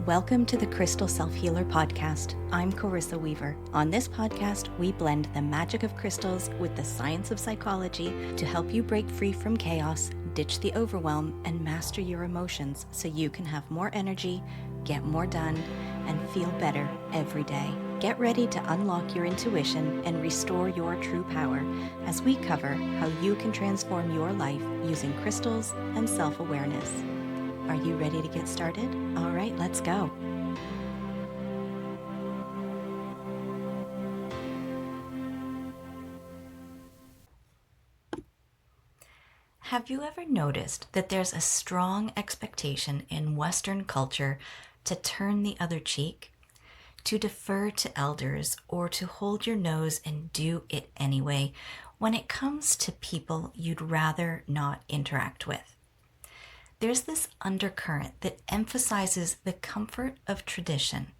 Welcome to the Crystal Self-Healer Podcast. I'm Carissa Weaver. On this podcast, we blend the magic of crystals with the science of psychology to help you break free from chaos, ditch the overwhelm, and master your emotions so you can have more energy, get more done, and feel better every day. Get ready to unlock your intuition and restore your true power as we cover how you can transform your life using crystals and self-awareness. Are you ready to get started? All right, let's go. Have you ever noticed that there's a strong expectation in Western culture to turn the other cheek, to defer to elders, or to hold your nose and do it anyway when it comes to people you'd rather not interact with? There's this undercurrent that emphasizes the comfort of tradition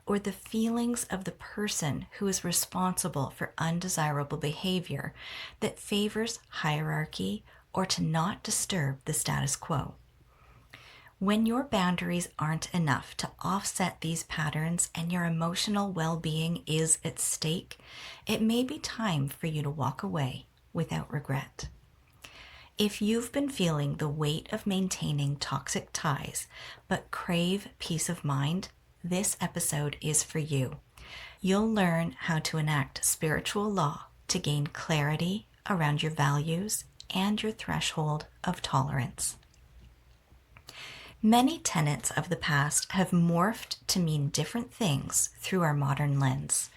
or the feelings of the person who is responsible for undesirable behavior that favors hierarchy or to not disturb the status quo. When your boundaries aren't enough to offset these patterns and your emotional well-being is at stake, it may be time for you to walk away without regret. If you've been feeling the weight of maintaining toxic ties but crave peace of mind, this episode is for you. You'll learn how to enact spiritual law to gain clarity around your values and your threshold of tolerance. Many tenets of the past have morphed to mean different things through our modern lens.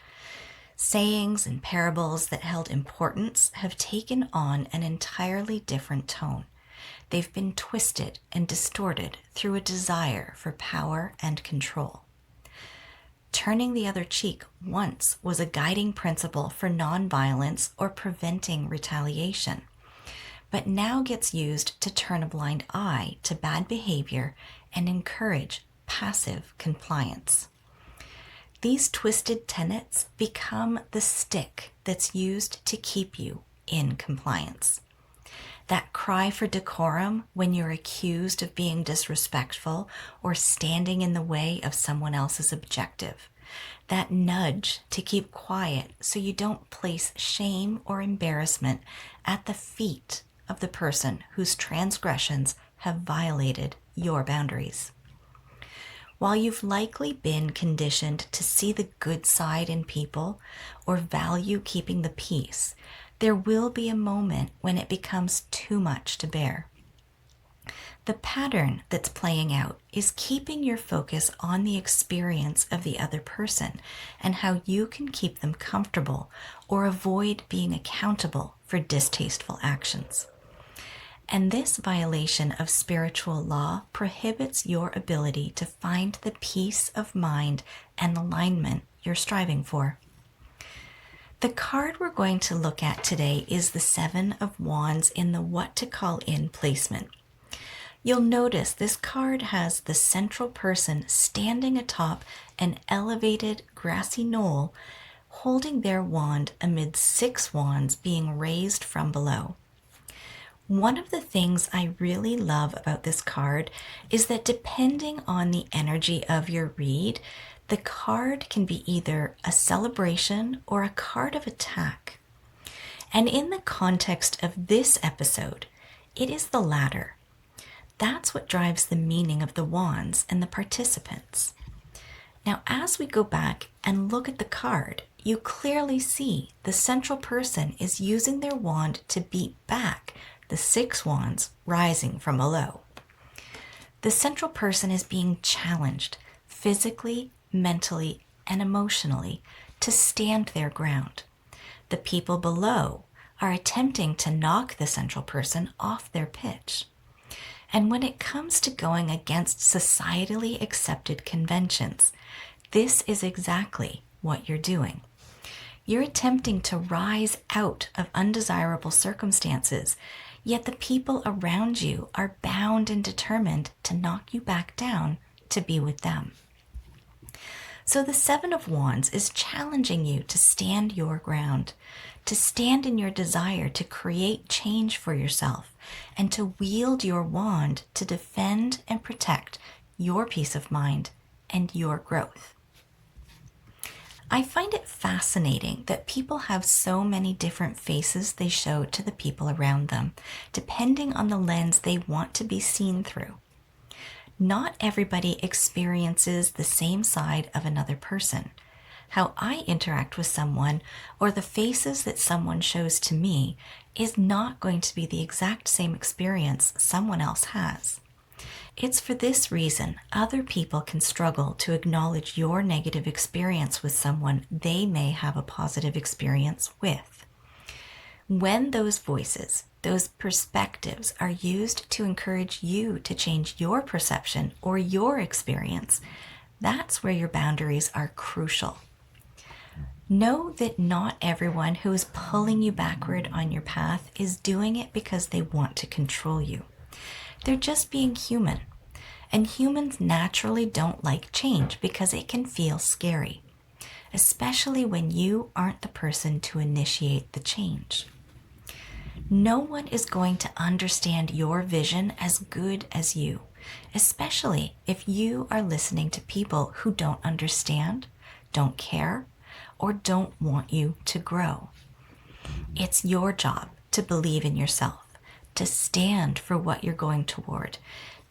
Sayings and parables that held importance have taken on an entirely different tone. They've been twisted and distorted through a desire for power and control. Turning the other cheek once was a guiding principle for nonviolence or preventing retaliation, but now gets used to turn a blind eye to bad behavior and encourage passive compliance. These twisted tenets become the stick that's used to keep you in compliance. That cry for decorum when you're accused of being disrespectful or standing in the way of someone else's objective. That nudge to keep quiet so you don't place shame or embarrassment at the feet of the person whose transgressions have violated your boundaries. While you've likely been conditioned to see the good side in people or value keeping the peace, there will be a moment when it becomes too much to bear. The pattern that's playing out is keeping your focus on the experience of the other person and how you can keep them comfortable or avoid being accountable for distasteful actions. And this violation of spiritual law prohibits your ability to find the peace of mind and alignment you're striving for. The card we're going to look at today is the Seven of Wands in the What to Call In placement. You'll notice this card has the central person standing atop an elevated grassy knoll, holding their wand amid 6 wands being raised from below. One of the things I really love about this card is that depending on the energy of your read, the card can be either a celebration or a card of attack. And in the context of this episode, it is the latter. That's what drives the meaning of the wands and the participants. Now, as we go back and look at the card, you clearly see the central person is using their wand to beat back the 6 wands rising from below. The central person is being challenged physically, mentally, and emotionally to stand their ground. The people below are attempting to knock the central person off their pitch. And when it comes to going against societally accepted conventions, this is exactly what you're doing. You're attempting to rise out of undesirable circumstances, yet the people around you are bound and determined to knock you back down to be with them. So the Seven of Wands is challenging you to stand your ground, to stand in your desire to create change for yourself, and to wield your wand to defend and protect your peace of mind and your growth. I find it fascinating that people have so many different faces they show to the people around them, depending on the lens they want to be seen through. Not everybody experiences the same side of another person. How I interact with someone or the faces that someone shows to me is not going to be the exact same experience someone else has. It's for this reason other people can struggle to acknowledge your negative experience with someone they may have a positive experience with. When those voices, those perspectives are used to encourage you to change your perception or your experience, that's where your boundaries are crucial. Know that not everyone who is pulling you backward on your path is doing it because they want to control you. They're just being human. And humans naturally don't like change because it can feel scary, especially when you aren't the person to initiate the change. No one is going to understand your vision as good as you, especially if you are listening to people who don't understand, don't care, or don't want you to grow. It's your job to believe in yourself, to stand for what you're going toward.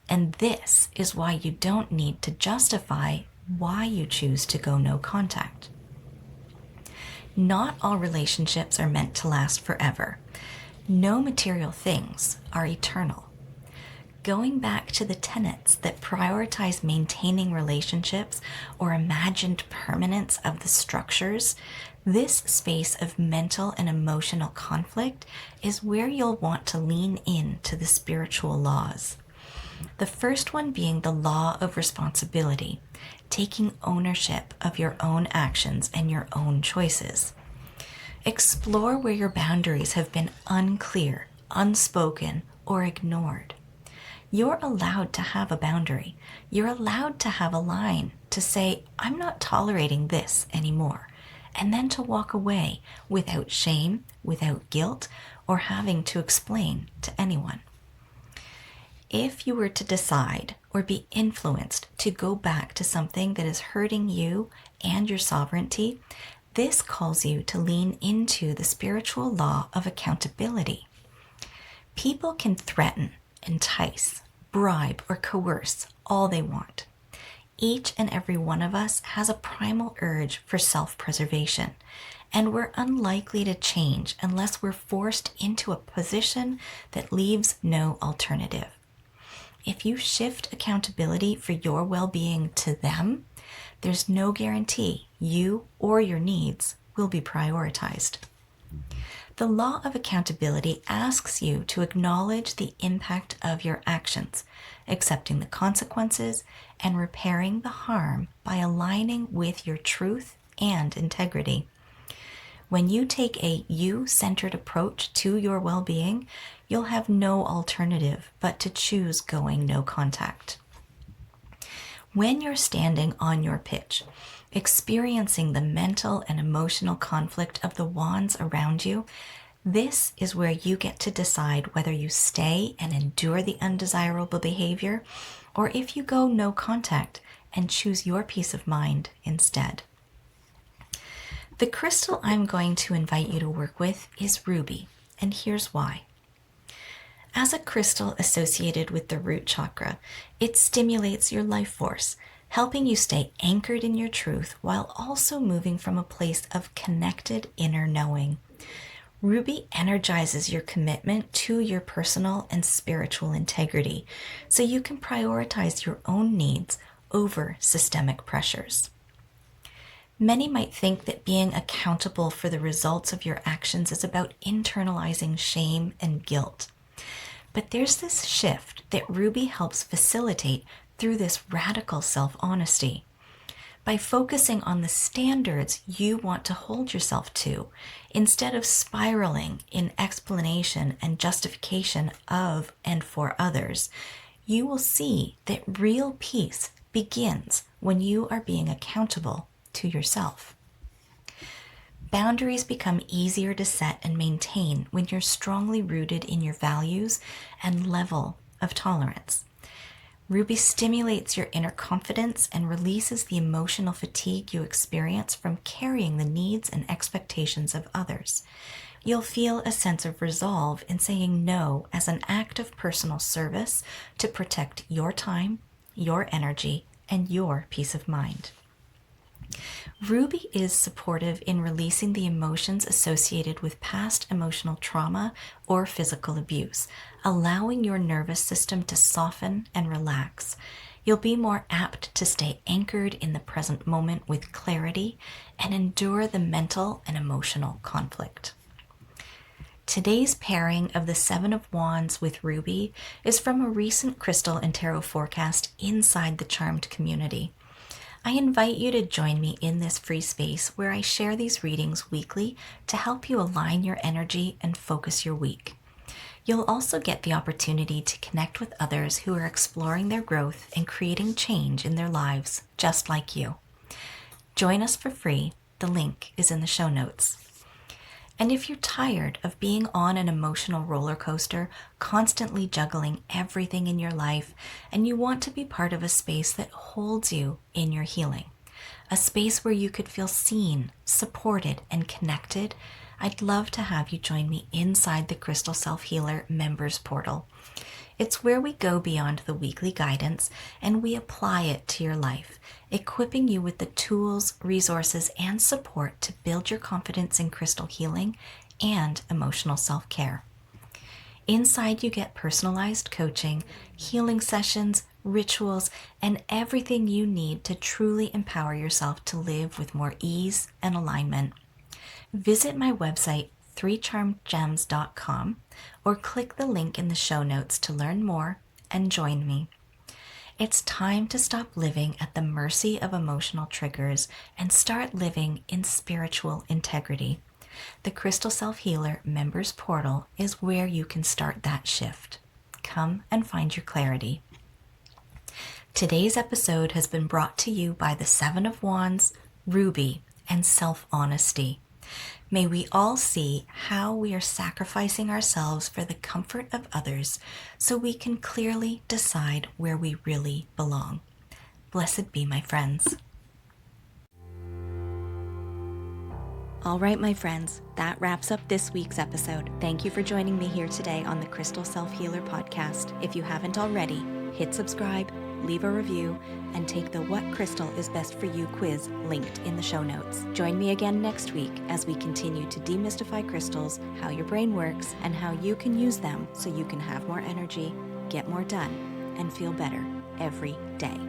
And this is why you don't need to justify why you choose to go no contact. Not all relationships are meant to last forever. No material things are eternal. Going back to the tenets that prioritize maintaining relationships or imagined permanence of the structures, this space of mental and emotional conflict is where you'll want to lean into the spiritual laws. The first one being the law of responsibility, taking ownership of your own actions and your own choices. Explore where your boundaries have been unclear, unspoken, or ignored. You're allowed to have a boundary. You're allowed to have a line to say, I'm not tolerating this anymore, and then to walk away without shame, without guilt, or having to explain to anyone. If you were to decide or be influenced to go back to something that is hurting you and your sovereignty, this calls you to lean into the spiritual law of accountability. People can threaten, entice, bribe, or coerce all they want. Each and every one of us has a primal urge for self-preservation, and we're unlikely to change unless we're forced into a position that leaves no alternative. If you shift accountability for your well-being to them, there's no guarantee you or your needs will be prioritized. The law of accountability asks you to acknowledge the impact of your actions, accepting the consequences, and repairing the harm by aligning with your truth and integrity. When you take a you-centered approach to your well-being, you'll have no alternative but to choose going no contact. When you're standing on your pitch, experiencing the mental and emotional conflict of the wands around you, this is where you get to decide whether you stay and endure the undesirable behavior, or if you go no contact and choose your peace of mind instead. The crystal I'm going to invite you to work with is ruby, and here's why. As a crystal associated with the root chakra, it stimulates your life force, helping you stay anchored in your truth while also moving from a place of connected inner knowing. Ruby energizes your commitment to your personal and spiritual integrity, so you can prioritize your own needs over systemic pressures. Many might think that being accountable for the results of your actions is about internalizing shame and guilt. But there's this shift that Ruby helps facilitate through this radical self-honesty. By focusing on the standards you want to hold yourself to, instead of spiraling in explanation and justification of and for others, you will see that real peace begins when you are being accountable to yourself. Boundaries become easier to set and maintain when you're strongly rooted in your values and level of tolerance. Ruby stimulates your inner confidence and releases the emotional fatigue you experience from carrying the needs and expectations of others. You'll feel a sense of resolve in saying no as an act of personal service to protect your time, your energy, and your peace of mind. Ruby is supportive in releasing the emotions associated with past emotional trauma or physical abuse, allowing your nervous system to soften and relax. You'll be more apt to stay anchored in the present moment with clarity and endure the mental and emotional conflict. Today's pairing of the Seven of Wands with Ruby is from a recent crystal and tarot forecast inside the Charmed community. I invite you to join me in this free space where I share these readings weekly to help you align your energy and focus your week. You'll also get the opportunity to connect with others who are exploring their growth and creating change in their lives, just like you. Join us for free. The link is in the show notes. And if you're tired of being on an emotional roller coaster, constantly juggling everything in your life, and you want to be part of a space that holds you in your healing, a space where you could feel seen, supported, and connected, I'd love to have you join me inside the Crystal Self Healer members portal. It's where we go beyond the weekly guidance and we apply it to your life, equipping you with the tools, resources, and support to build your confidence in crystal healing and emotional self-care. Inside, you get personalized coaching, healing sessions, rituals, and everything you need to truly empower yourself to live with more ease and alignment. Visit my website, 3charmedgems.com, or click the link in the show notes to learn more and join me. It's time to stop living at the mercy of emotional triggers and start living in spiritual integrity. The Crystal Self Healer Members Portal is where you can start that shift. Come and find your clarity. Today's episode has been brought to you by the Seven of Wands, Ruby, and self-honesty. May we all see how we are sacrificing ourselves for the comfort of others so we can clearly decide where we really belong. Blessed be, my friends. All right, my friends, that wraps up this week's episode. Thank you for joining me here today on the Crystal Self Healer podcast. If you haven't already, hit subscribe, leave a review, and take the What Crystal is Best for You quiz linked in the show notes. Join me again next week as we continue to demystify crystals, how your brain works, and how you can use them so you can have more energy, get more done, and feel better every day.